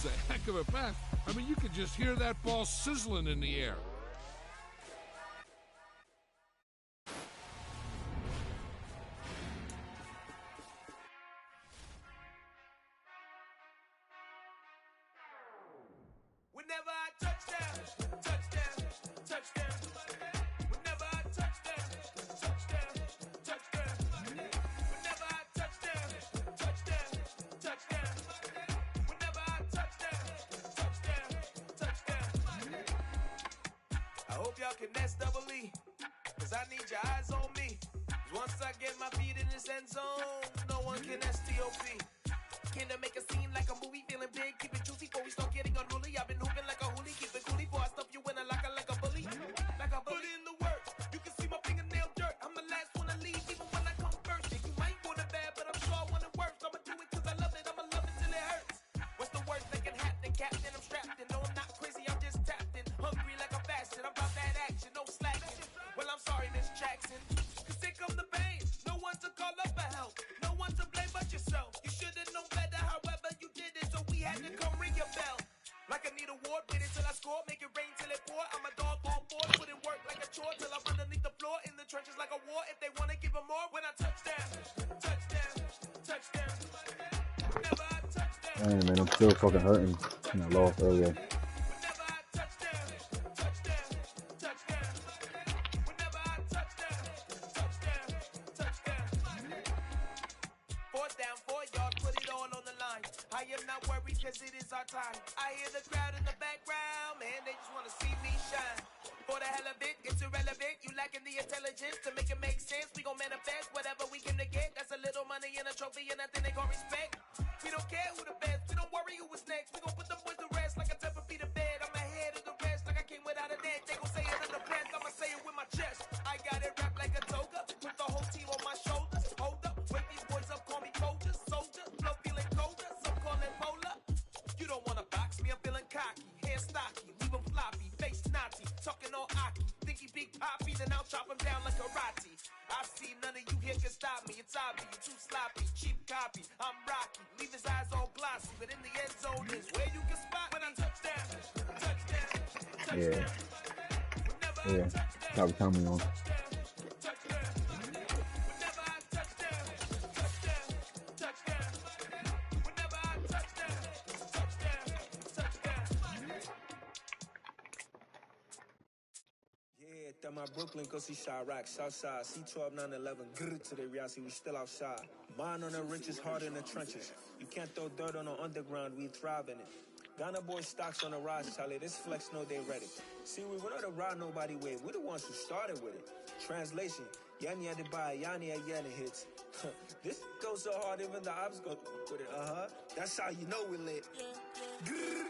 was a heck of a pass. I mean, you could just hear that ball sizzling in the air. Whenever I touchdown, touchdown, touchdown. Whenever I touchdown, touchdown, touchdown. Whenever I touchdown, touchdown, touchdown. Whenever I touchdown, touchdown. I hope y'all can nest double E, cause I need your eyes on me. Cause once I get my feet in this end zone, no one can STOP. Can I make a scene like a movie, feeling big, keep it juicy before we start getting unruly. I've been hooping like a hoolie, keep it coolie before I stuff you in a locker like a bully. Like a bully in the work, you can see my fingernail dirt. I'm the last one to leave, even when I come first. Yeah, you might want it bad, but I'm sure I want it worse. I'ma do it cause I love it, I'ma love it till it hurts. What's the worst that can happen, Captain? I'm strapped in, no I'm not crazy, I'm just tapped in. Hungry like a fashion, I'm about that action, no slacking. Well, I'm sorry, Miss Jackson, cause here come the pain. No one to call up for help, no one to blame but yourself. You should've known better, however you did it, so we had to come ring your bell. Like I need a ward, wait until I score, make it rain till it pour. I'm a dog on board, put in work like a chore till I'm underneath the floor, in the trenches like a war. If they wanna give them more, when I touchdown, touchdown, touchdown. Whenever I touchdown. Dang, man, I'm still fucking hurting. I lost earlier. Whenever I touchdown, touchdown, touchdown. Whenever I touchdown, touchdown, touchdown. Fourth down, 4 yards, put it all on the line. I am not worried cause it is our time. I hear the crowd in the background, man, they just wanna see me shine. For the hell of it, it's irrelevant. You lacking the intelligence to make it make sense. We gon' manifest whatever we came to get. That's a little money and a trophy and nothing they gon' respect. We don't care who the best, we don't worry who was next. We gon' put the boys to rest like a Tempur-Pedic bed. I'm ahead of the rest like I came without a net. They gon' say it in the pants, I'ma say it with my chest. I got it wrapped like a toga, put the whole team on my shoulders. Hold up, wake these boys up, call me soldier, soldier. Love feeling colder, some call it polar. You don't wanna box me, I'm feeling cocky. Hair stocky, leave him floppy, face naughty. Talking all aki, think he big poppy, then I'll chop him down like karate. I see none of you here can stop me. It's obvious, you too sloppy, cheap copy. I'm Rocky, leave his eyes all glossy, but in the end zone is where you can spot when I touchdown, touchdown, touchdown. Yeah. Probably coming on. That my Brooklyn, cause he shot rock, Southside, C12, 911, grrr to the reality, we still outside. Mine on the richest, heart in the trenches. You can't throw dirt on the underground, we thrive in it. Ghana boy stocks on the rise, Charlie, this flex know they ready. See, we were not the ride nobody with, we're the ones who started with it. Translation, Yanni had to buy, Yanni had Yanni hits. This goes so hard, even the ops go with it, That's how you know we lit. Grrr,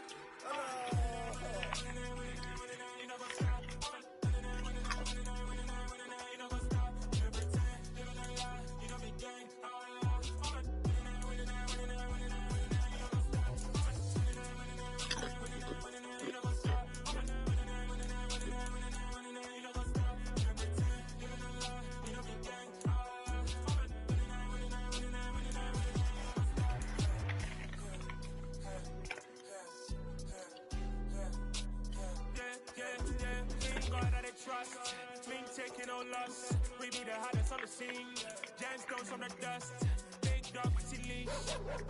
taking no loss. We be the hottest on the scene. Gemstones from the dust. Big dog with leash.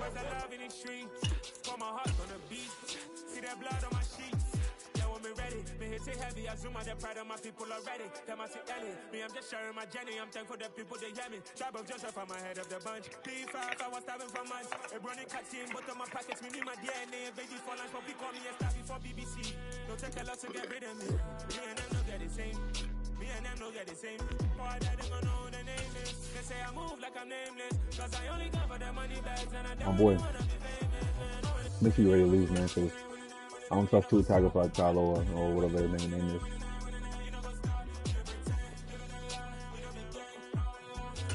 Where's the love in the streets? For my heart on the beat. See that blood on my sheets. Yeah, when me ready, me hit it heavy. I zoom out the pride of my people already. Them I see Ellie. Me, I'm just sharing my journey. I'm thankful that people they hear me. Tribe of Joseph, I'm ahead of the bunch. P5, I was starving for months. A running cut team, but on my pockets, me need my DNA. And baby for lunch, but we call me a star before BBC. Don't take a lot to get rid of me. Me and them don't get the same. Me and them don't get the same. Boy, that they gonna know who the name is. They say I move like I'm nameless. Cause I only come for the money bags and I don't boy. wanna be famous. Make sure you're ready to lose, man, because I don't trust Tua Tagovailoa or whatever his name is.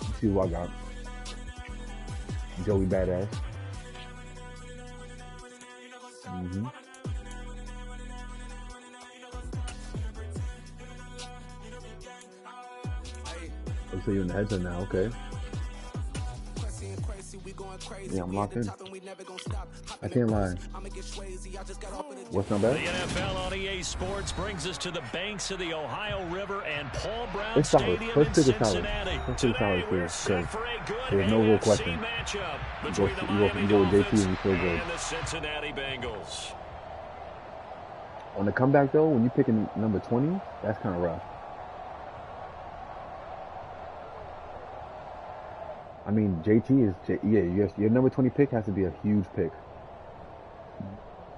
Let's see what I got. Joey Badass. So you're in the headset now, okay. Yeah, I'm locked in. I can't lie. What's not bad? The NFL on EA Sports brings us to the banks of the Ohio River and Paul Brown It's solid. Stadium First in pick is solid. Cincinnati. First pick is solid Today too. we're set for a good There's no real AFC question. matchup You between the Miami go with JT Dolphins and you feel good. and the Cincinnati Bengals. On the comeback though, when you picking number 20, that's kind of rough. I mean, JT is yeah. Your number 20 pick has to be a huge pick.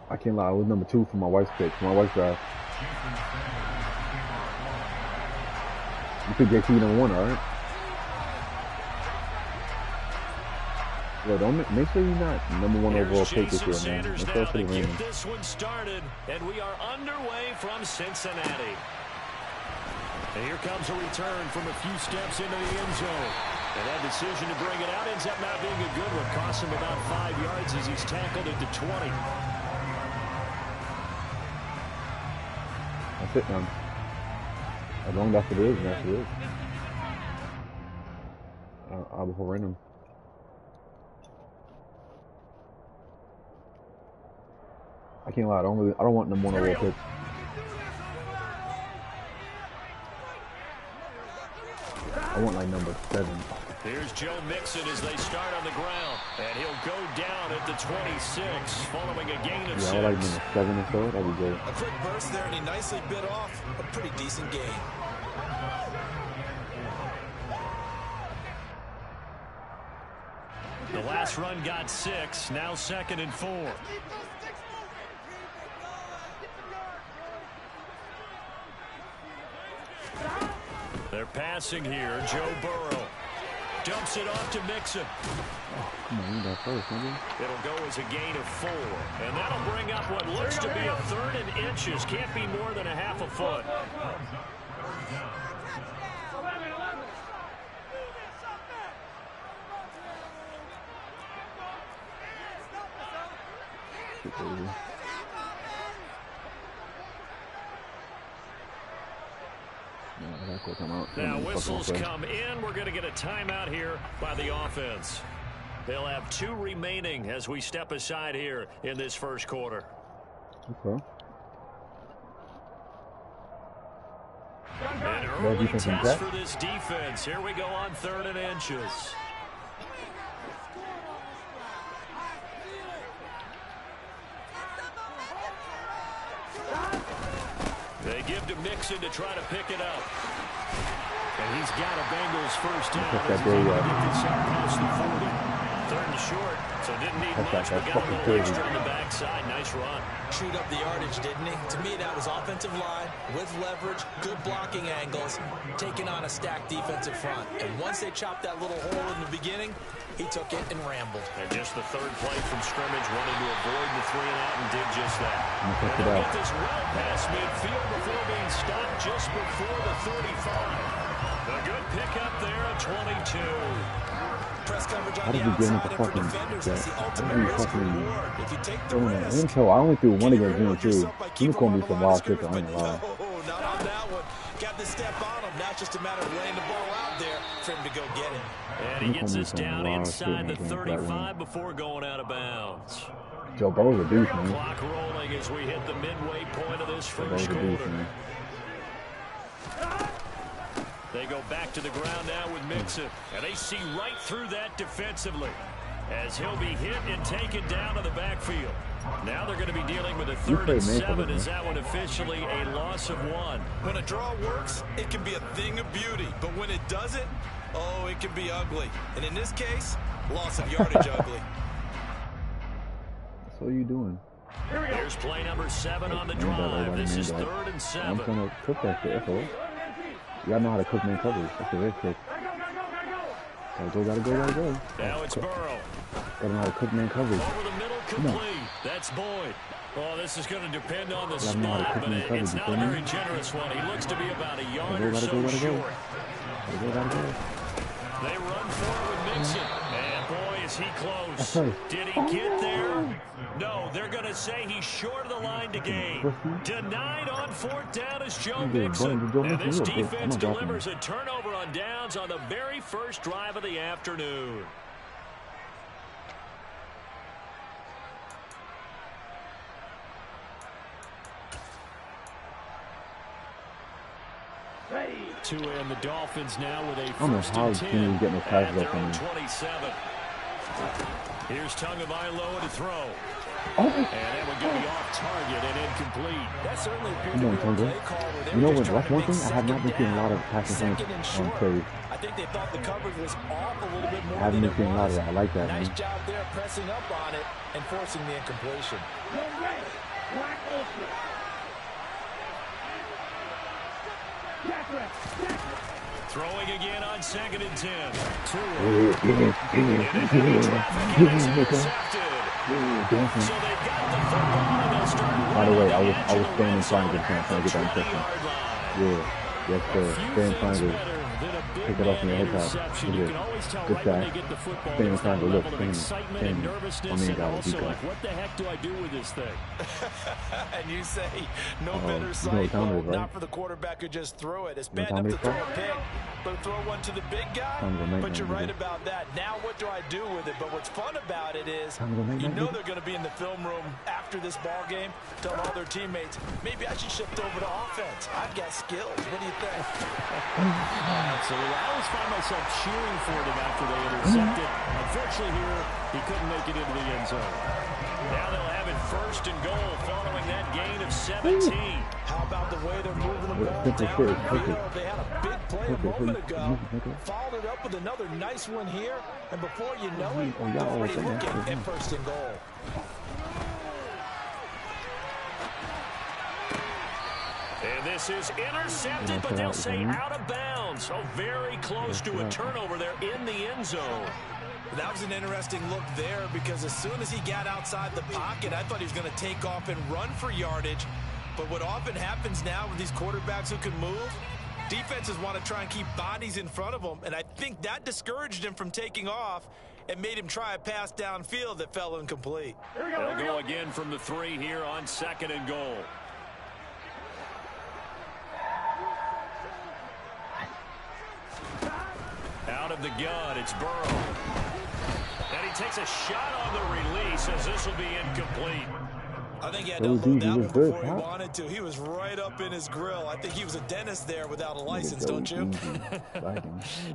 I can't lie. I was number 2 for my wife's pick, for my wife's draft. You pick JT number 1, all right? Yo, don't make sure you're not number 1 overall pick this year, man. Let's go for the Get Ravens. this one started, and we are underway from Cincinnati. And here comes a return from a few steps into the end zone. And that decision to bring it out ends up not being a good one. Costs him about 5 yards as he's tackled at the 20. That's it, man. As long as that's what it is, that's what it is. I'll be random. I can't lie. I don't want number 1 overall pick. I want like number 7. Here's Joe Mixon as they start on the ground. And he'll go down at the 26 following a gain of 6. Yeah, I like number 7 or so. That'd be good. A quick burst there, and he nicely bit off a pretty decent gain. The last run got 6. Now 2nd and 4. They're passing here. Joe Burrow dumps it off to Mixon. Come on, you got first, nigga. It'll go as a gain of 4. And that'll bring up what looks to be a 3rd and inches. Can't be more than a half a foot. Now whistles come in. We're going to get a timeout here by the offense. They'll have 2 remaining as we step aside here in this first quarter. Okay. An early test for this defense. Here we go on 3rd and inches. They give to Mixon to try to pick it up. And he's got a Bengals first down. As he's able to get this out past the 40. 3rd and short, so didn't need much, but got a little extra on the backside. Nice run. Chewed up the yardage, didn't he? To me, that was offensive line with leverage, good blocking angles, taking on a stacked defensive front. And once they chopped that little hole in the beginning, he took it and rambled. And just the 3rd play from scrimmage, wanted to avoid the 3 and out and did just that. And they'll get this well past midfield before being stopped just before the 35. A good pickup there at 22. Press coverage How on did the you get him outside, to and for fucking defenders, that? that's the How ultimate do you risk fucking reward. If you take the I risk, didn't I only threw one can you against him reward too. yourself by You keeping call him me on the some line of wild shit, scrimmage? I ain't gonna lie. No, not on that one. Got the step on him. Now it's just a matter of laying the ball out there for him to go get it. And he gets us down inside the 35 before going out of bounds. Joe Burrow's a beast, man. Clock rolling as we hit the midway point of this Joe Burrow's first a beast, quarter. man. They go back to the ground now with Mixon, and they see right through that defensively as he'll be hit and taken down to the backfield. Now they're going to be dealing with a 3rd and 7 as that one officially a loss of 1. When a draw works, it can be a thing of beauty. But when it doesn't, oh, it can be ugly. And in this case, loss of yardage ugly. So what are you doing? Here's play number 7 on the drive. This is 3rd and 7. I'm trying to cook that shit. That's all. You gotta know how to cook man coverage. That's the red trick. Gotta go. Now it's Burrow. Gotta know how to cook man coverage. Over the middle, complete. That's Boyd. Oh, this is going to depend on the spot, but it's not a very generous one. He looks to be about a yard or so short. Gotta go. They run forward with Mixon. And boy, is he close. Did he get there? No, they're going to say he's short of the line to gain. Denied on 4th down is Joe Mixon. And this defense delivers a turnover on downs on the very first drive of the afternoon. And the Dolphins now with a I don't know how first and can 10 you get no at passes their up on own me. 27. Here's Tagovailoa to throw. Oh. And that would go off target and incomplete. That certainly appeared Come to on, be a Tonga. play call where they You know were what? just That's trying one to thing. make I have not been seeing a lot of second passing down, points second and on short. plays. I think they thought the coverage was off a little bit more I haven't than been it seeing a lot of was. that. I like that, Nice man. job there pressing up on it and forcing the incompletion. Throwing again on 2nd and 10. So they've got the football and they'll start. By the way, I was standing triangle trying to get that interception. Yeah, yes sir. Standing triangle. Pick it up from your head top. You can always tell Good right when sack. they get the football. Standing There's that triangle. Look, level of excitement and nervousness, and also like, what the heck do I do with this thing? And you say, no you better know sight, what time it is, right? not for the quarterback who just threw it. It's You know bad what enough time to it throw is, a pick, but throw one to the big guy, Time to go night but you're night, right nigga. about that. Now what do I do with it? But what's fun about it is, Time to go night you night, know nigga. they're going to be in the film room after this ball game, telling all their teammates, maybe I should shift over to offense. I've got skills. What do you think? Absolutely. I always find myself cheering for them after they intercepted. Unfortunately here, he couldn't make it into the end zone. Now they'll have it 1st and goal following that gain of 17. How about the way they're moving the ball Simple down shit, the simple. field? They had a big play a Simple, moment simple, ago, simple. followed it up with another nice one here, and before you know it, Oh, y'all they're always already say that looking shit, at 1st and goal. And this is intercepted, but they'll say out of bounds. So very close to a turnover there in the end zone. That was an interesting look there because as soon as he got outside the pocket, I thought he was going to take off and run for yardage. But what often happens now with these quarterbacks who can move, defenses want to try and keep bodies in front of them, and I think that discouraged him from taking off and made him try a pass downfield that fell incomplete. They'll go again from the 3 here on 2nd and goal. Out of the gun, it's Burrow. And he takes a shot on the release as this will be incomplete. I think he had to unload that one before he wanted to. He was right up in his grill. I think he was a dentist there without a license, don't you?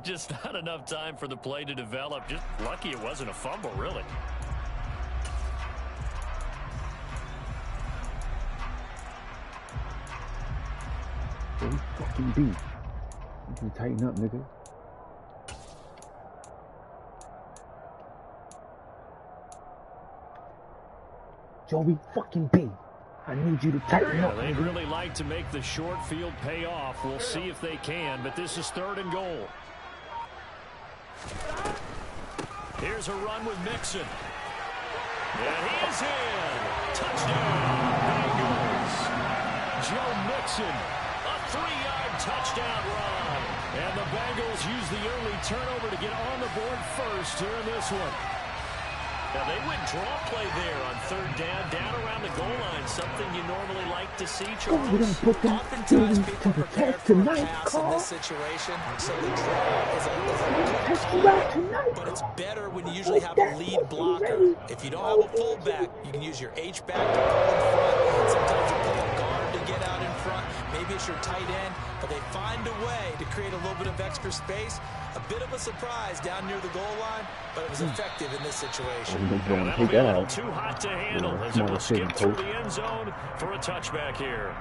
Just not enough time for the play to develop. Just lucky it wasn't a fumble, really. Joey fucking B. You can tighten up, nigga. Joey fucking B. I need you to tighten up. They'd really like to make the short field pay off. We'll see if they can, but this is 3rd and goal. Here's a run with Mixon. And he is in. Touchdown, Bengals. Joe Mixon, a 3-yard touchdown run. And the Bengals use the early turnover to get on the board first here in this one. Now, they went draw play there on 3rd down around the goal line, something you normally like to see, Charles. We're going to put that Oftentimes people to the prepare test for a tonight, pass in Carl. this situation, so the draw is a good Test call. you out tonight. But it's better when you usually have a lead blocker. If you don't have a fullback, you can use your H-back to pull in front. Sometimes you pull a guard to get out in front. Maybe it's your tight end. But they find a way to create a little bit of extra space. A bit of a surprise down near the goal line, but it was effective in this situation. That'll be a little too hot to handle as it will skip through the end zone for a touchback here.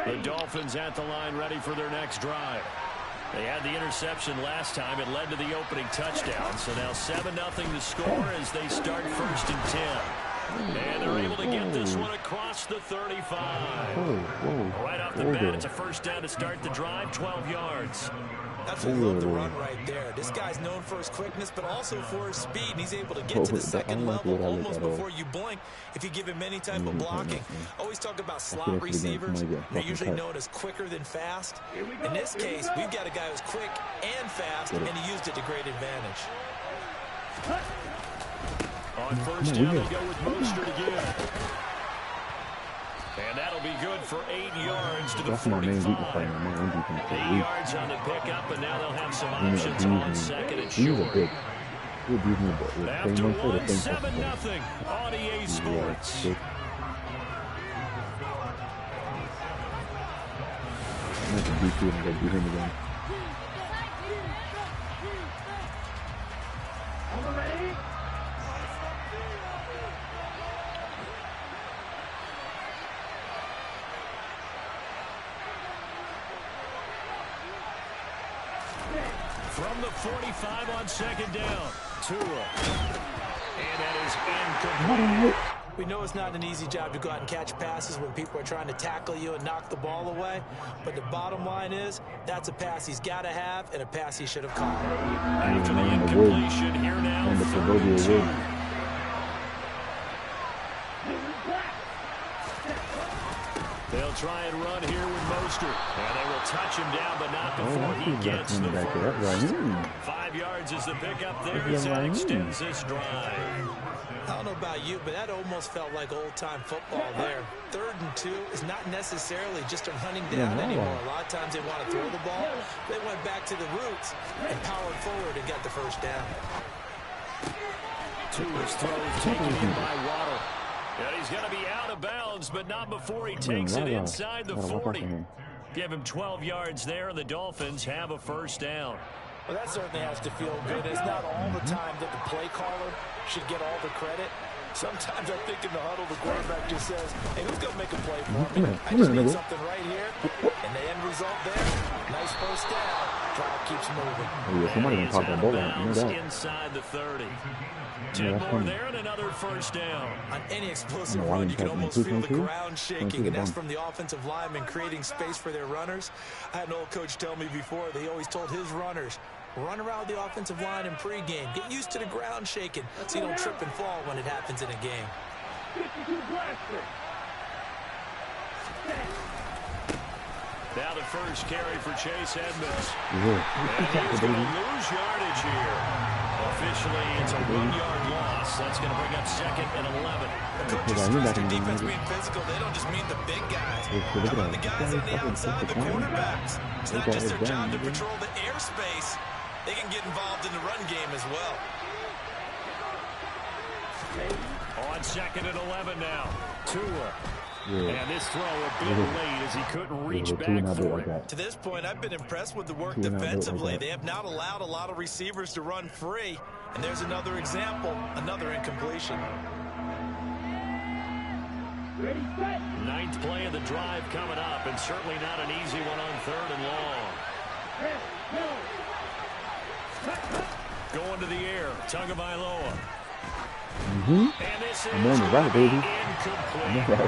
The Dolphins at the line ready for their next drive. They had the interception last time. It led to the opening touchdown. So now 7-0 the score as they start 1st and 10. And they're able to get this one across the 35. Right off the bat, it's a 1st down to start the drive, 12 yards. That's a love the run right there. This guy's known for his quickness, but also for his speed. And he's able to get to the second level almost before you blink if you give him any type of blocking. Always talk about slot receivers. They're usually known as quicker than fast. In this case, we've got a guy who's quick and fast, and he used it to great advantage. On first down, they go with Mostert again. And that'll be good for 8 yards to the 45. 8 yards on the pickup, and now they'll have some options on second and short. After one, 7-0 on EA Sports. From the 45 on second down, Tua. And that is incomplete. We know it's not an easy job to go out and catch passes when people are trying to tackle you and knock the ball away. But the bottom line is, that's a pass he's got to have and a pass he should have caught. After the incompletion, here now, 32. They'll try and run here with Mostert. And they will touch him down, but not before he gets the first. 5 yards is the pickup there as that extends this drive. I don't know about you, but that almost felt like old-time football there. 3rd and 2 is not necessarily just a hunting down anymore. A lot of times they want to throw the ball. They went back to the roots and powered forward and got the first down. Tua's throws taken in by Waddle. And he's going to be out of bounds, but not before he takes it inside the 40. Give him 12 yards there, and the Dolphins have a first down. Well, that certainly has to feel good. It's not all the time that the play caller should get all the credit. Sometimes I think in the huddle, the quarterback just says, hey, who's going to make a play for me? I just need something right here. And the end result there, nice first down. Drive keeps moving. Somebody can talk about that. Inside the 30. 10 more there and another first down. On any explosive run, you can almost feel the ground shaking, and that's from the offensive linemen creating space for their runners. I had an old coach tell me before, they always told his runners, run around the offensive line in pregame. Get used to the ground shaking so you don't trip and fall when it happens in a game. Now the first carry for Chase Edmonds. And he's going to lose yardage here. Officially, it's a 1-yard loss. That's going to bring up 2nd and 11. The coaches stress their defense being physical. They don't just mean the big guys. How about the guys on the outside, the quarterbacks? It's not just their job to patrol the airspace. They can get involved in the run game as well. On 2nd and 11 now. Tua. And this throw a bit late as he couldn't reach back for it. To this point, I've been impressed with the work defensively. They have not allowed a lot of receivers to run free. And there's another example, another incompletion. 9th play of the drive coming up, and certainly not an easy one on 3rd and long. Going to the air, Tagovailoa. And this is incomplete.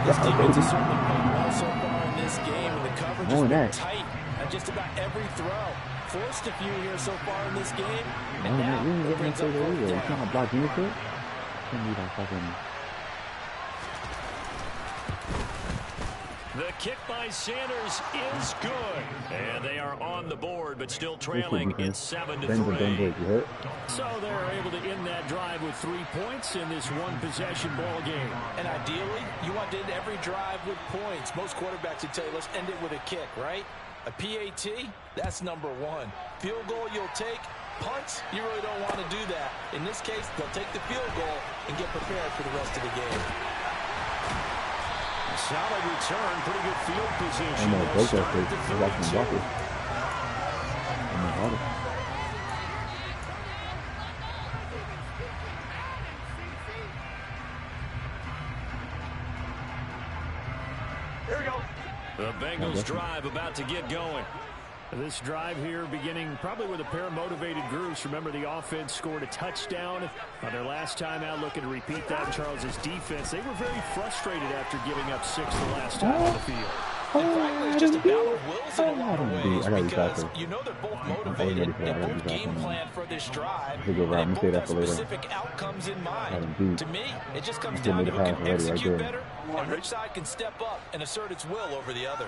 This defense has certainly played well so far in this game, and the coverage has been tight on just about every throw. Forced a few here so far in this game, and now it brings up 4th down. The kick by Sanders is good. And they are on the board, but still trailing. It's 7-3. So they're able to end that drive with 3 points in this one-possession ball game. And ideally, you want to end every drive with points. Most quarterbacks would tell you, let's end it with a kick, right? A PAT, that's number 1. Field goal you'll take. Punts, you really don't want to do that. In this case, they'll take the field goal and get prepared for the rest of the game. Solid return, pretty good field position. Here we go. The Bengals drive about to get going. This drive here beginning probably with a pair of motivated groups. Remember, the offense scored a touchdown on their last time out, looking to repeat that in Charles's defense. They were very frustrated after giving up 6 the last time on the field. And frankly, it's just a battle of wills in a lot of ways because you know they're both motivated, they both game plan for this drive, and they both have specific outcomes in mind. To me, it just comes down to who can execute better and which side can step up and assert its will over the other.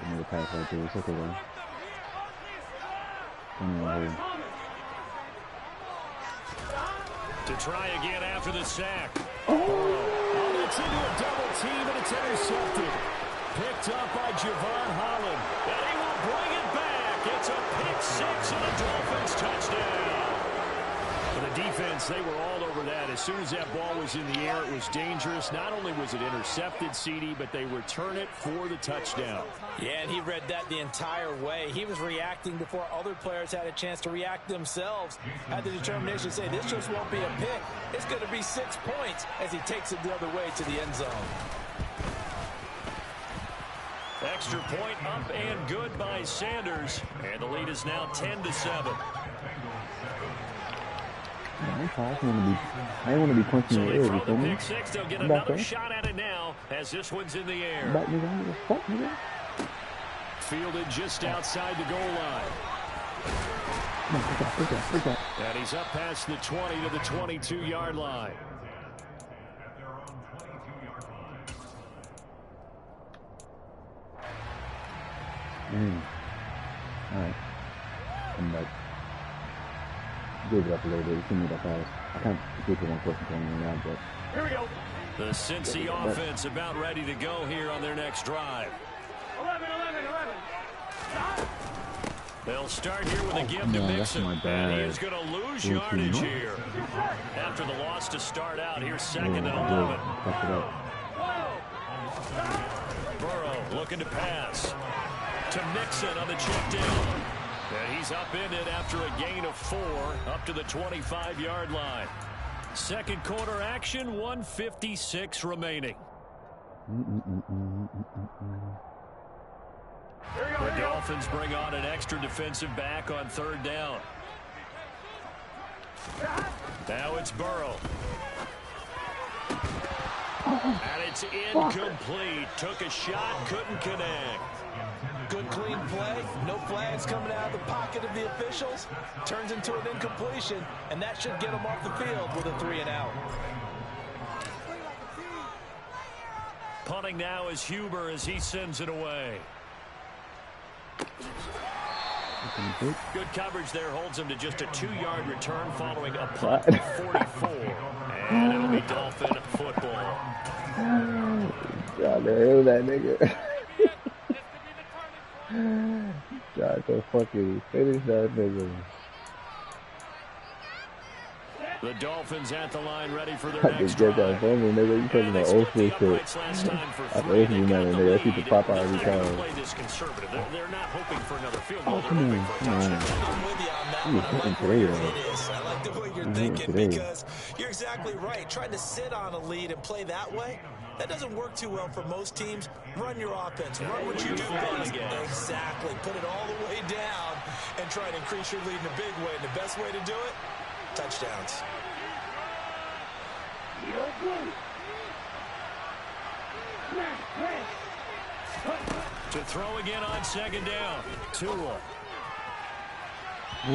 To try again after the sack. Oh, that's into a double team, and it's intercepted. Picked up by Javon Holland. And he will bring it back. It's a pick six and a Dolphins touchdown. For the defense, they were all over that. As soon as that ball was in the air, it was dangerous. Not only was it intercepted, CD, but they return it for the touchdown. Yeah, and he read that the entire way. He was reacting before other players had a chance to react themselves. Had the determination to say, this just won't be a pick. It's going to be 6 points as he takes it the other way to the end zone. Extra point up and good by Sanders. And the lead is now 10-7. I don't want to be punching So in the they air, throw you the feel me? pick six. They'll get another shot at it now as this one's in the air. Back, nigga, I don't give a fuck, nigga. Fielded just outside the goal line. Pick that. And he's up past the 20 to the 22-yard line. All right. I'm back. Give it up a little bit. You see me that fast. I can't get to one question coming out, but Here we go. The Cincy offense about ready to go here on their next drive. 11. They'll start here with a give to Mixon. And he is going to lose yardage here. After the loss to start out, here's second and 11. Burrow looking to pass. To Mixon on the check down. And he's upended after a gain of 4 up to the 25-yard line. Second quarter action, 1:56 remaining. The Dolphins bring on an extra defensive back on third down. Now it's Burrow. And it's incomplete. Took a shot, couldn't connect. Good clean play. No flags coming out of the pocket of the officials. Turns into an incompletion, and that should get them off the field with a 3-and-out. Punting now is Huber as he sends it away. Good coverage there holds him to just a 2-yard return following a punt of 44. And it'll be Dolphin football. God, hell that nigga. God, the fucking finish that nigga. The Dolphins at the line ready for their I next just get drive. that from me, nigga. You talking about old school shit. I know you know, nigga. That shit to pop out every time. Play this conservative. They're not hoping for another field goal. Oh, They're come hoping on, for a come on. touchdown. I'm with you on that You're one. I hitting like where today, your though. head is. I like the way you're You're thinking hitting today. because you're exactly right. Trying to sit on a lead and play that way, that doesn't work too well for most teams. Run your offense. Run what you do best. Exactly. Put it all the way down and try to increase your lead in a big way. And the best way to do it, touchdowns. To throw again on second down. Tua. Ooh, I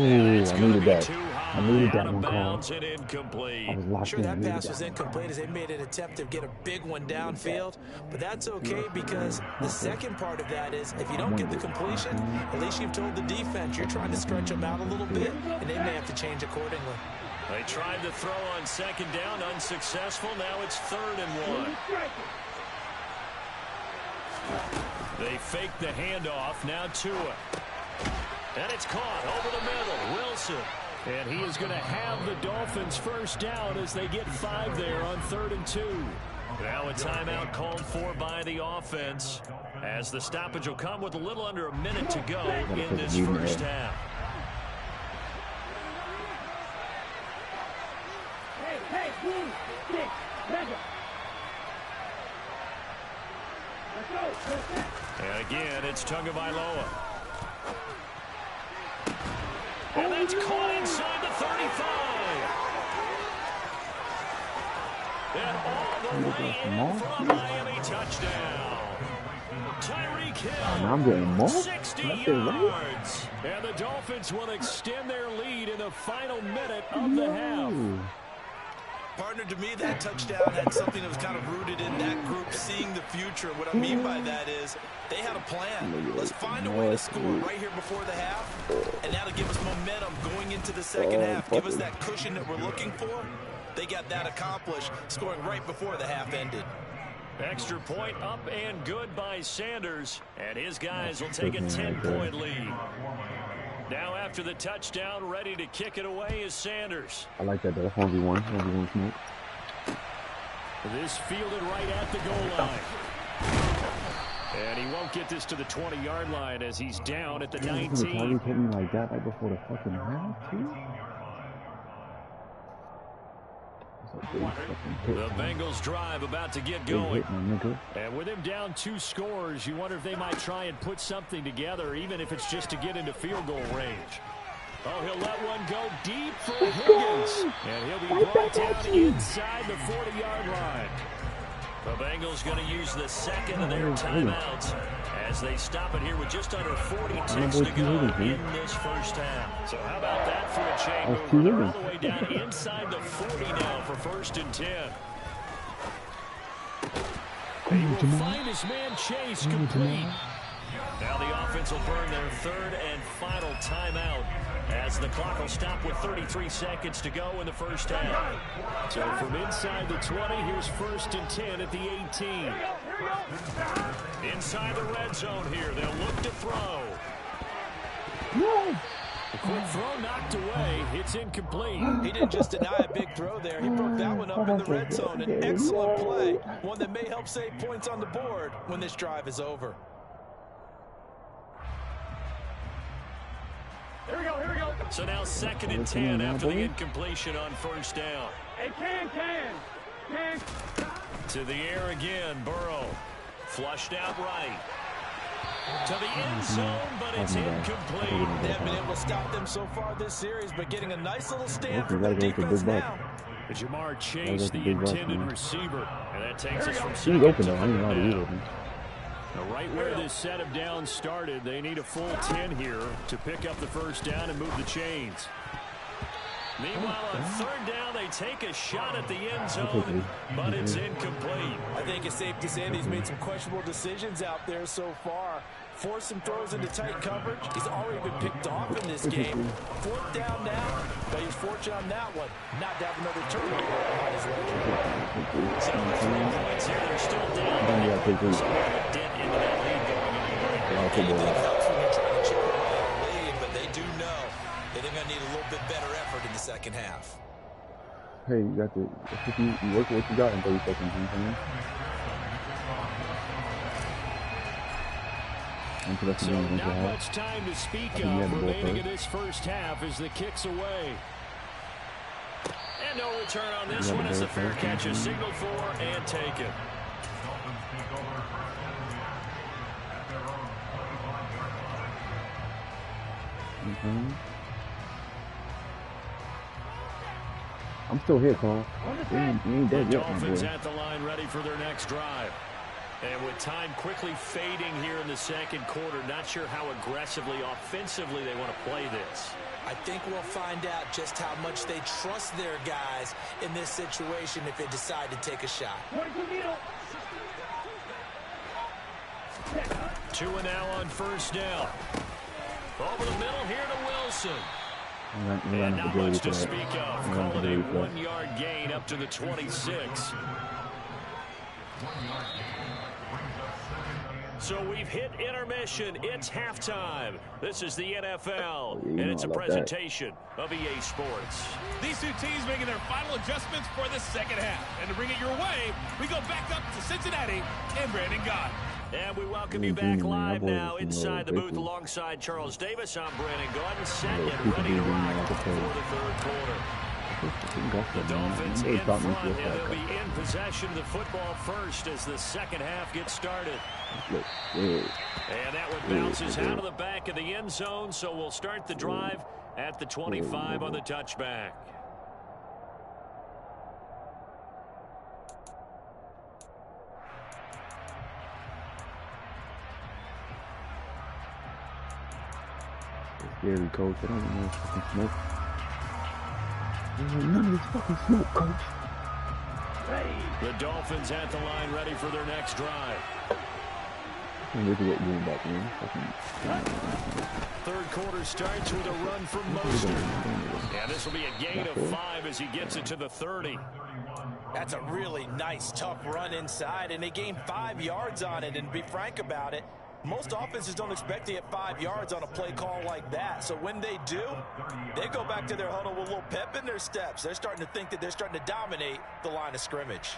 needed that. I needed that Out of one call. bounds and incomplete. I was locked Sure, in. I that needed pass was that. incomplete as they made an attempt to get a big one downfield. But that's okay because the second part of that is if you don't get the completion, at least you've told the defense you're trying to stretch them out a little bit, and they may have to change accordingly. They tried to throw on second down, unsuccessful. Now it's 3rd and 1. They fake the handoff. Now Tua. And it's caught over the middle. Wilson. And he is going to have the Dolphins first down as they get 5 there on 3rd and 2. Now a timeout called for by the offense as the stoppage will come with a little under a minute to go in this first half. And again, it's Tagovailoa. And that's caught inside the 35. And all the way in for a Miami touchdown. Tyreek Hill, Now I'm getting more. 60 yards. And the Dolphins will extend their lead in the final minute of the half. Partner, to me, that touchdown had something that was kind of rooted in that group seeing the future. What I mean by that is they had a plan. Let's find a way to score right here before the half, and that'll give us momentum going into the second half. Give us that cushion that we're looking for. They got that accomplished, scoring right before the half ended. Extra point up and good by Sanders, and his guys will take a 10-point lead. Now after the touchdown, ready to kick it away is Sanders. I like that though. 1v1 smoke. This fielded right at the goal line. And he won't get this to the 20-yard line as he's down at the 19. He hit me like that right before the fucking half, too. The Bengals drive about to get going. And with him down 2 scores, you wonder if they might try and put something together, even if it's just to get into field goal range. Oh, he'll let one go deep for Higgins. And he'll be brought down inside the 40-yard line. The Bengals going to use the second of their timeouts as they stop it here with just under 40 ticks to go in this first half. So how about that for a chain move? They're all the way down inside the 40 now for 1st and 10. He will find his man Chase complete. Now the offense will burn their 3rd and final timeout as the clock will stop with 33 seconds to go in the first half. So from inside the 20, here's 1st and 10 at the 18. Inside the red zone here, they'll look to throw. A quick throw knocked away. It's incomplete. He didn't just deny a big throw there. He broke that one up in the red zone. An excellent play. One that may help save points on the board when this drive is over. Here we go. So now 2nd and 10 after the incompletion on 1st down. Hey, can. To the air again, Burrow. Flushed out right. To the end zone, but it's incomplete. They haven't been able to stop them so far this series, but getting a nice little stand from the defense now. Jamar Chase, the intended receiver. And that takes us from 2nd open to though. I didn't know how to use it. Right where this set of downs started, they need a full 10 here to pick up the 1st down and move the chains. Meanwhile, on 3rd down, they take a shot at the end zone, but it's incomplete. I think it's safe to say that he's made some questionable decisions out there so far. Forced some throws into tight coverage. He's already been picked off in this game. 4th down now, but he's fortunate on that one not to have another turnover on his ledger. So 3 points here, they're still down. Dent into that lead going into the break. Anything helps when you're trying to chip away at a lead, but they do know that they're going to need a little bit better effort in the second half. Hey, you got the, you work with what you got in 30 seconds, you know what I mean? So not much time to speak of remaining in this first half as the kick's away. And no return on this one as the fair catch is signaled for and taken. I'm still here, Carl. You ain't dead The yet, my Dolphins boy. at the line ready for their next drive. And with time quickly fading here in the 2nd quarter, not sure how aggressively, offensively they want to play this. I think we'll find out just how much they trust their guys in this situation if they decide to take a shot. 2 and now on 1st down. Over the middle here to Wilson. And not much to speak of. Call it a 1-yard gain up to the 26. So we've hit intermission. It's halftime. This is the NFL, and it's a presentation of EA Sports. These two teams making their final adjustments for the second half. And to bring it your way, we go back up to Cincinnati and Brandon Gott. And we welcome you back live now inside the booth alongside Charles Davis. I'm Brandon Gott, set and ready to rock for the 3rd quarter. The Dolphins in front, and they'll be in possession of the football first as the 2nd half gets started. And that one bounces out of the back of the end zone, so we'll start the drive at the 25 on the touchback. Scary, coach. I don't want no fucking smoke. None of this fucking smoke, coach. The Dolphins at the line ready for their next drive. Third quarter starts with a run from Mostert. And this will be a gain of 5 as he gets it to the 30. That's a really nice, tough run inside, and they gained 5 yards on it. And to be frank about it, most offenses don't expect to get 5 yards on a play call like that. So when they do, they go back to their huddle with a little pep in their steps. They're starting to think that they're starting to dominate the line of scrimmage.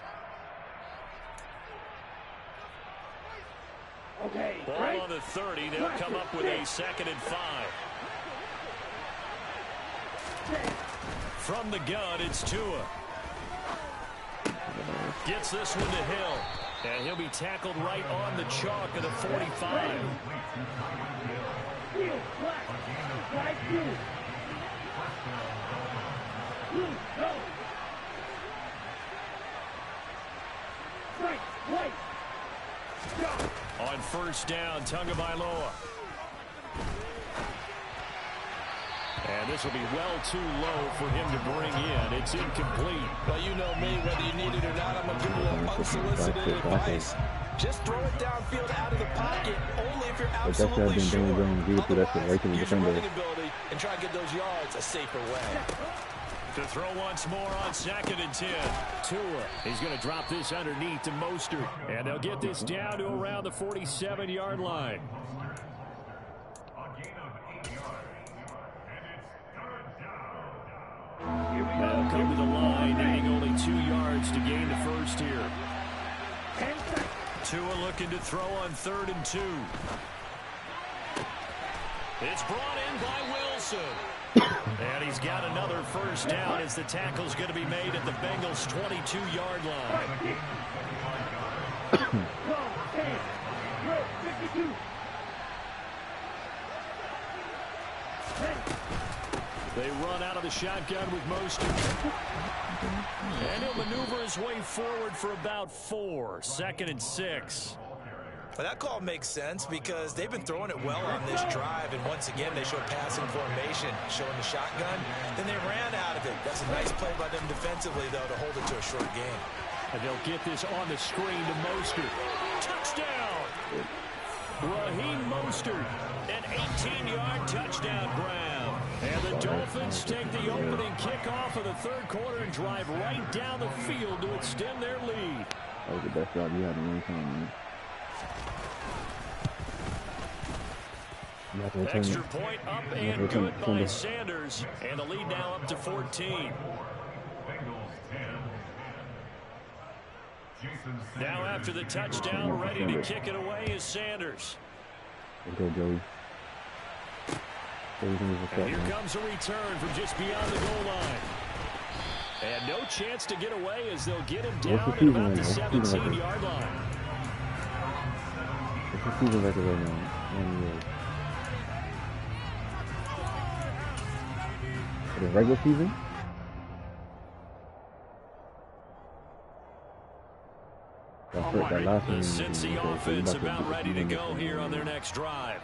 Okay, ball on the 30. They'll come up with a 2nd and 5. From the gun, it's Tua. Gets this one to Hill. And he'll be tackled right on the chalk of the 45. On first down, Tagovailoa. And this will be well too low for him to bring in. It's incomplete. Well, you know me, whether you need it or not, I'm going to give you a little unsolicited advice. Just throw it downfield out of the pocket, only if you're absolutely sure. Use your running ability and try to get those yards a safer way. To throw once more on 2nd and 10. Tua, he's going to drop this underneath to Mostert. And they'll get this down to around the 47-yard line. They'll come to the line, needing only 2 yards to gain the first here. Tua looking to throw on 3rd and 2. It's brought in by Wilson. And he's got another first down as the tackle's going to be made at the Bengals' 22-yard line. They run out of the shotgun with Mostert. And he'll maneuver his way forward for about 4. 2nd and 6. Well, that call makes sense because they've been throwing it well on this drive, and once again they show passing formation, showing the shotgun. Then they ran out of it. That's a nice play by them defensively, though, to hold it to a short game. And they'll get this on the screen to Mostert. Touchdown! Raheem Mostert, an 18-yard touchdown grab. And the Dolphins take the opening kickoff of the 3rd quarter and drive right down the field to extend their lead. That was the best job you had in a long time, man. Extra point up and good by Sanders. And the lead now up to 14. Now after the touchdown, ready to kick it away is Sanders. Let's go, Joey. And here comes a return from just beyond the goal line. And no chance to get away as they'll get him down at about the 17-yard line. What's the season record right now? 1 year. For the regular season? The Cincy offense about ready to go here on their next drive.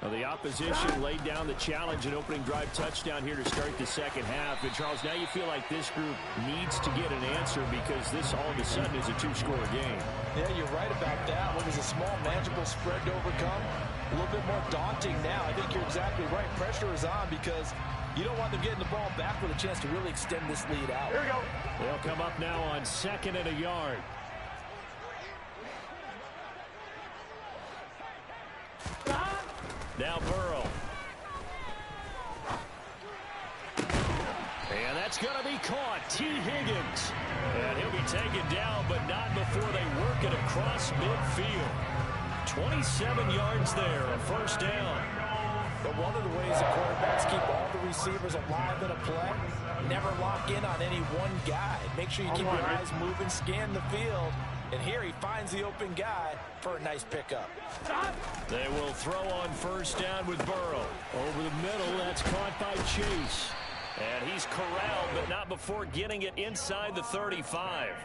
Now the opposition laid down the challenge and opening drive touchdown here to start the 2nd half. And Charles, now you feel like this group needs to get an answer because this all of a sudden is a 2-score game. Yeah, you're right about that. When there's a small, manageable spread to overcome, a little bit more daunting now. I think you're exactly right. Pressure is on because you don't want them getting the ball back with a chance to really extend this lead out. Here we go. They'll come up now on 2nd and a yard. Now Burrow. And that's going to be caught. T. Higgins. And he'll be taken down, but not before they work it across midfield. 27 yards there, a first down. But one of the ways the quarterbacks keep all the receivers alive in a play, never lock in on any one guy. Make sure you keep your eyes moving, scan the field. And here he finds the open guy for a nice pickup. They will throw on first down with Burrow. Over the middle, that's caught by Chase. And he's corralled, but not before getting it inside the 35.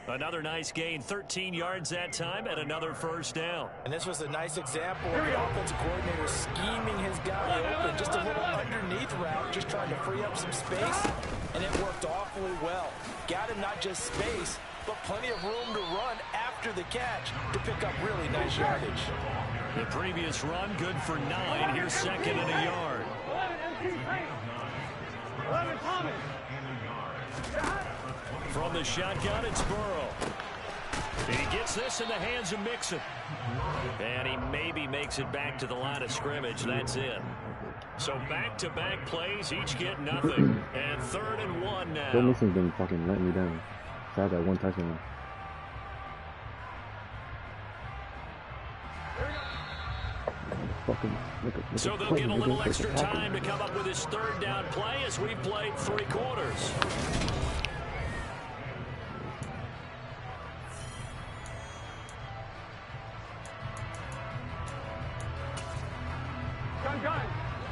Another nice gain, 13 yards that time, and another first down. And this was a nice example of the offensive coordinator scheming his guy open. Just a little underneath route, just trying to free up some space, and it worked awfully well. Got him not just space, but plenty of room to run after the catch to pick up really nice yardage. The previous run, good for 9. Here's second and a yard. From the shotgun, it's Burrow. He gets this in the hands of Mixon. And he maybe makes it back to the line of scrimmage. That's it. So back-to-back plays, each get nothing. And 3rd and 1 now. Joe Mixon's been fucking letting me down. Besides that one touchdown. So they'll get a little extra time to come up with his 3rd down play as we've played 3 quarters.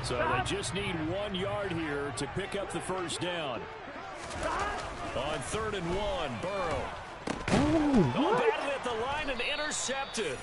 So they just need 1 yard here to pick up the 1st down. On 3rd and 1, Burrow. Batted at the line and intercepted.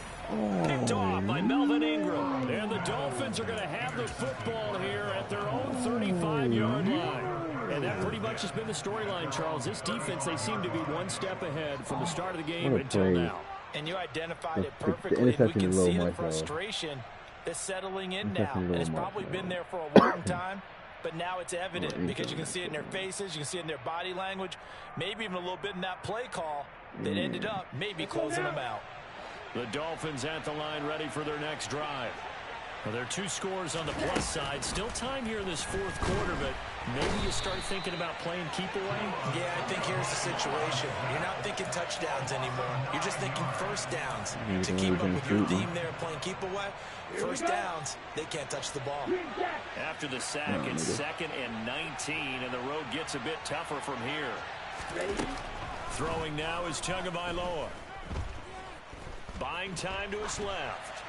Picked off by Melvin Ingram. And the Dolphins are going to have the football here at their own 35-yard line. And that pretty much has been the storyline, Charles. This defense, they seem to be 1 step ahead from the start of the game until now. And you identified it perfectly. We can see the frustration that's settling in now. And it's probably been there for a long time. But now it's evident because you can see it in their faces. You can see it in their body language. Maybe even a little bit in that play call that ended up maybe closing them out. The Dolphins at the line ready for their next drive. Well, there are 2 scores on the plus side. Still time here in this 4th quarter, but maybe you start thinking about playing keep away? Yeah, I think here's the situation. You're not thinking touchdowns anymore. You're just thinking 1st downs. To keep up with your theme there playing keep away, 1st downs, they can't touch the ball. After the sack, it's 2nd and 19, and the road gets a bit tougher from here. Throwing now is Tagovailoa. Buying time to his left.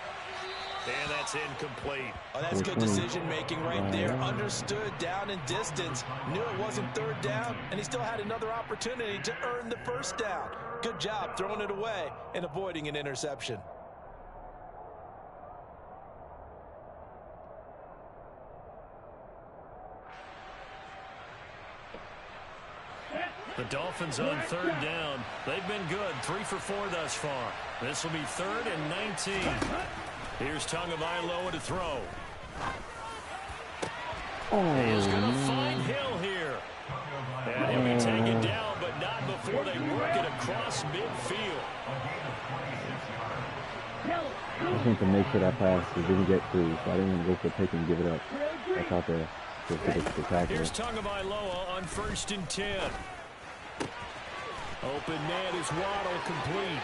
And that's incomplete. Oh, that's good decision-making right there. Understood down and distance. Knew it wasn't 3rd down, and he still had another opportunity to earn the 1st down. Good job throwing it away and avoiding an interception. The Dolphins on 3rd down. They've been good, 3 for 4 thus far. This will be 3rd and 19. Here's Tagovailoa to throw. He's going to find Hill here. And he'll be taken down, but not before they work it across midfield. I just want to make sure that pass didn't get through, so I didn't even go for a pick and give it up. I thought the tackle. Here's Tagovailoa on 1st and 10. Open man is Waddle, complete.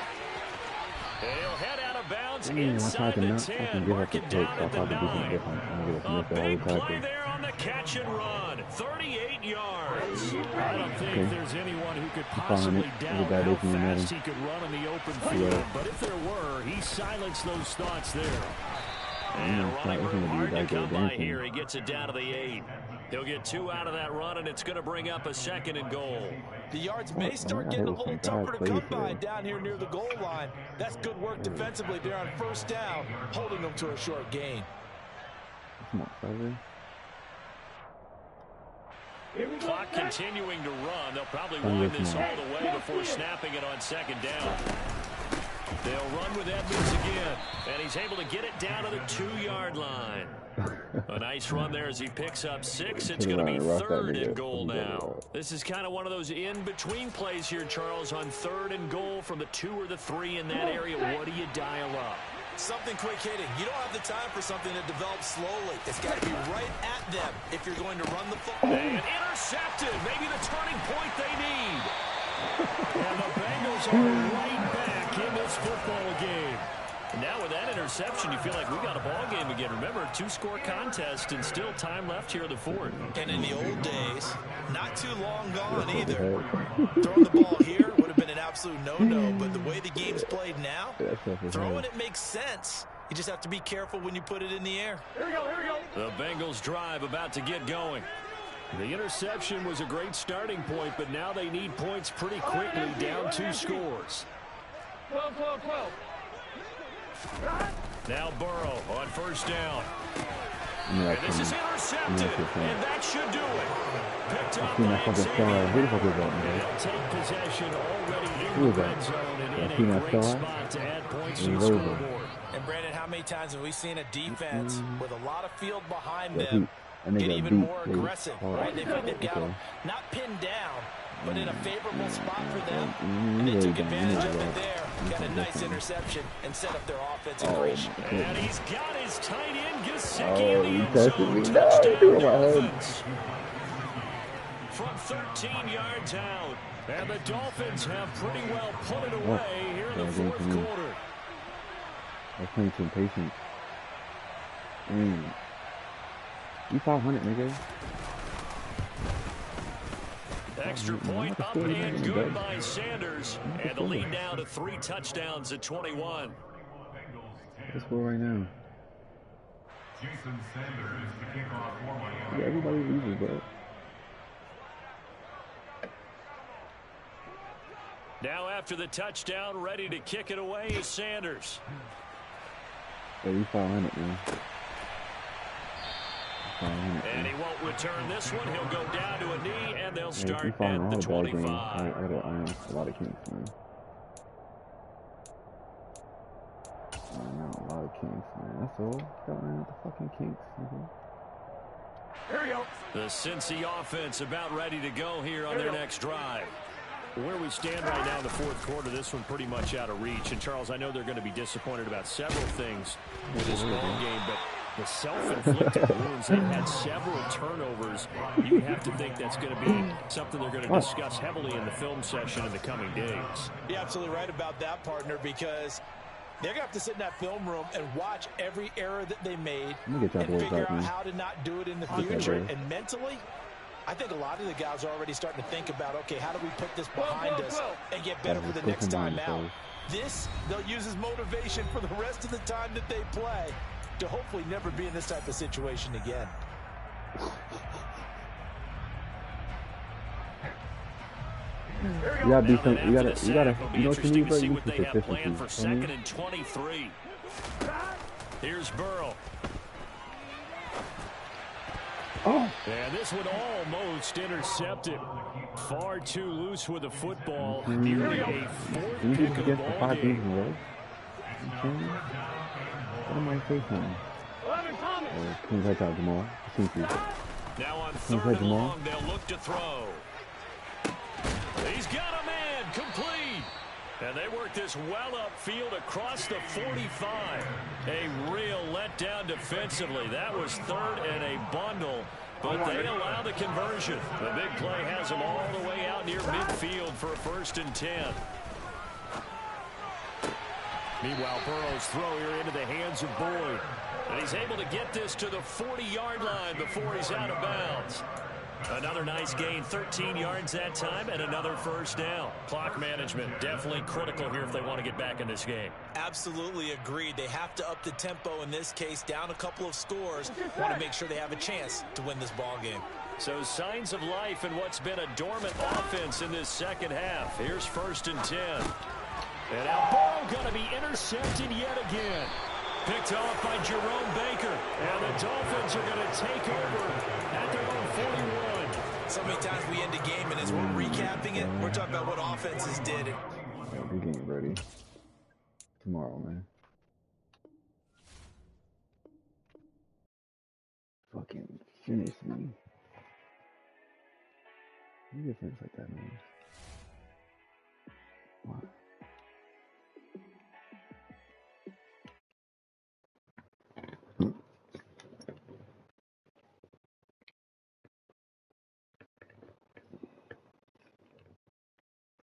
He'll head out of bounds inside the 10. Mark it down at the 9. A big play there on the catch and run. 38 yards. I don't think there's anyone who could possibly doubt how fast he could run in the open field. But if there were, he silenced those thoughts there. And running room hard to come by here. He gets it down to the 8. He'll get 2 out of that run, and it's going to bring up a 2nd and goal. The yards may start getting a little tougher to come by down here near the goal line. That's good work defensively there on 1st down, holding them to a short gain. Clock continuing to run. They'll probably wind this all the way before snapping it on 2nd down. They'll run with Edmonds again, and he's able to get it down to the 2-yard line. A nice run there as he picks up 6. It's going to be 3rd and goal now. This is kind of one of those in-between plays here, Charles, on 3rd and goal from the 2 or the 3 in that area. What do you dial up? Something quick hitting. You don't have the time for something that develops slowly. It's got to be right at them if you're going to run the football. And intercepted. Maybe the turning point they need. And the Bengals are right back in this football game. Now with that interception, you feel like we got a ball game again. Remember, 2-score contest and still time left here in the 4th. And in the old days, not too long gone either. Throwing the ball here would have been an absolute no-no, but the way the game's played now, throwing it makes sense. You just have to be careful when you put it in the air. Here we go. The Bengals drive about to get going. The interception was a great starting point, but now they need points pretty quickly, down 2 scores. 12. Now Burrow on 1st down. And this is intercepted, and that should do it. Picked up by Xavier. Who the fuck is that, man? They'll take possession already in Who the is red that? zone and in Peanut a great Star? spot to add points to the Rosen. scoreboard. And Brandon, how many times have we seen a defense with a lot of field behind Yeah, them and they get got even beat, more they- aggressive, right? They feel like they've got Okay. them not pinned down, but in a favorable spot for them. Mm, And they really took don't. advantage You of know it that. there, got a nice interception, and set up their offense in Oh, great shape. my And goodness. he's got his tight end, Gesicki, Oh, in the you end touching zone. me? No, Touchdown, do it my head. Dolphins. From 13 yards out. And the Dolphins have pretty well put it away here in the fourth quarter. I'm playing some patience. You 500, nigga. Extra point up and good by Sanders. And the lead down to 3 touchdowns at 21. Let's go right now. Yeah, everybody leaves, bro. Now after the touchdown, ready to kick it away is Sanders. Yeah, you 500, man. 500, And he won't return this one. He'll go down to a knee, and they'll you start following at all the the bad games. 25. I gotta iron a lot of kinks, man. A lot of kinks, man. That's all. Gotta iron out the fucking kinks, nigga. The Cincy offense about ready to go here on their next drive. Where we stand right now in the fourth quarter, this one pretty much out of reach. And, Charles, I know they're going to be disappointed about several things with this ball game, but the self-inflicted wounds, they've had several turnovers. You have to think that's going to be something they're going to discuss heavily in the film session in the coming days. You're absolutely right about that, partner, because they're going to have to sit in that film room and watch every error that they made and figure out how to not do it in the future. And mentally, I think a lot of the guys are already starting to think about, okay, how do we put this behind us and get better for the next time out? This, they'll use as motivation for the rest of the time that they play to hopefully never be in this type of situation again. You gotta be some, you gotta, you know what you need, bro? You need they some have planned for consistency. 2nd and 23. Here's Burrow. Oh. And this one almost intercepted. Far too loose with the football. Nearly a fourth You pick just of get the the ball 5 games game. in a row. You kidding me? What am I saying something? Clean out, Jamal. Thank you. Now on 3rd and long, they'll look to throw. He's got a man, complete. And they work this well upfield across the 45. A real letdown defensively. That was 3rd and a bundle, but they allow the conversion. The big play has them all the way out near midfield for a 1st and 10. Meanwhile, Burrow's throw here into the hands of Boyd. And he's able to get this to the 40-yard line before he's out of bounds. Another nice gain, 13 yards that time, and another 1st down. Clock management definitely critical here if they want to get back in this game. Absolutely agreed. They have to up the tempo in this case, down a couple of scores. Want to make sure they have a chance to win this ball game. So signs of life in what's been a dormant offense in this second half. Here's 1st and 10. And now Burrow going to be intercepted yet again. Picked off by Jerome Baker. And the Dolphins are going to take over at their own 41. So many times we end a game, and as we're recapping it, we're talking about what offenses did. Yeah, we getting ready. Tomorrow, man. Fucking finish me. You get things like that, man.